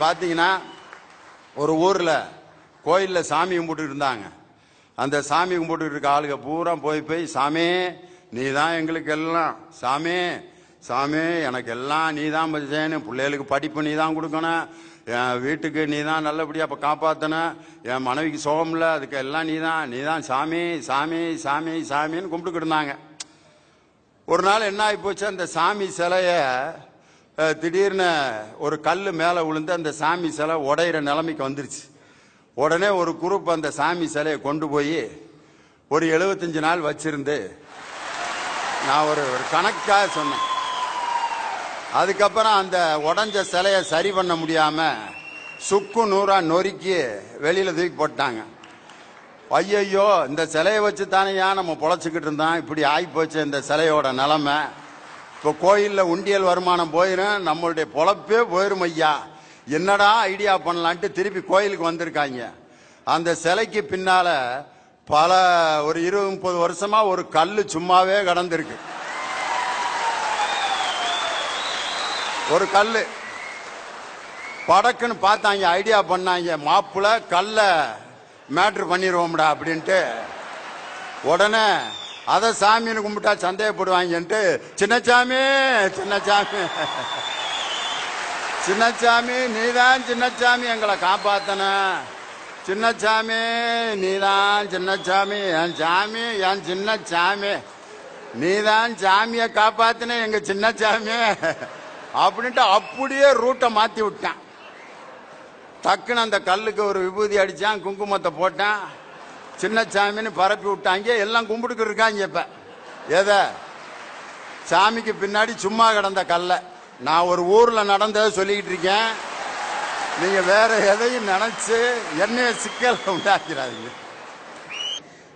பார்த்தீங்கன்னா ஒரு ஊரில் கோயிலில் சாமி கும்பிட்டு இருந்தாங்க. அந்த சாமி கும்பிட்டு இருக்க ஆளுங்க பூரா போய் சாமி நீ தான் எங்களுக்கு எல்லாம், சாமி சாமி எனக்கு எல்லாம் நீ தான் செய்யணும், பிள்ளைகளுக்கு படிப்பு நீ தான் கொடுக்கணும், என் வீட்டுக்கு நீ தான் நல்லபடியாக இப்போ காப்பாற்றணும், என் மனைவிக்கு சோகம் இல்லை அதுக்கு எல்லாம் நீ தான் சாமி சாமி சாமி சாமின்னு கும்பிட்டுக்கிட்டு இருந்தாங்க. ஒரு நாள் என்ன ஆகி போச்சு, அந்த சாமி சிலைய திடீர்னு ஒரு கல் மேலே விழுந்து அந்த சாமி சிலை உடையிற நிலைமைக்கு வந்துருச்சு. உடனே ஒரு குரூப் அந்த சாமி சிலையை கொண்டு போய் ஒரு 75 நாள் வச்சிருந்து, நான் ஒரு கணக்காக சொன்னேன். அதுக்கப்புறம் அந்த உடஞ்ச சிலையை சரி பண்ண முடியாம சுக்கு நூறா நொறுக்கி வெளியில தூக்கி போட்டாங்க. ஐயோ இந்த சிலையை வச்சு தானேயா நம்ம பொழைச்சிக்கிட்டு இருந்தோம், இப்படி ஆகி போச்சு இந்த சிலையோட நிலைமை. இப்போ கோயிலில் உண்டியல் வருமானம் போயிடும், நம்மளுடைய பொழப்பே போயிரும் ஐயா, என்னடா ஐடியா பண்ணலான்ட்டு திருப்பி கோயிலுக்கு வந்திருக்காங்க. அந்த சிலைக்கு பின்னால ஒரு 20-30 வருஷமா ஒரு கல்லு சும்மாவே கடந்திருக்கு. ஒரு கல்லு படக்குன்னு பார்த்தாங்க, ஐடியா பண்ணாங்க, மாப்புல கல்ல மேட்ரு பண்ணிடுவோம்டா அப்படின்ட்டு. உடனே அதை சாமின்னு கும்பிட்டா சந்தேகப்படுவாங்கன்ட்டு சின்னசாமி சின்னசாமி சின்னசாமி நீதான் சின்னசாமி எங்களை காப்பாத்தன, சின்னசாமி நீதான் சின்னசாமி என் சாமி என் சின்னசாமி நீதான் சாமியை காப்பாத்தின எங்க சின்னசாமி அப்படின்ட்டு அப்படியே ரூட்டை மாத்தி விட்டான். டக்குன்னு அந்த கல்லுக்கு ஒரு விபூதி அடிச்சான், குங்குமத்தை போட்டான், சின்னசாமின்னு பரப்பி விட்டாங்க. எல்லாம் கும்பிட்டுக்கு இருக்காங்க. இப்ப எத சாமிக்கு பின்னாடி சும்மா கிடந்த கல்ல நான் ஒரு ஊர்ல நடந்ததை சொல்லிக்கிட்டு இருக்கேன். நீங்க வேற எதையும் நினைச்சு என்னைய சிக்கல் உண்டாக்கிறாதீங்க.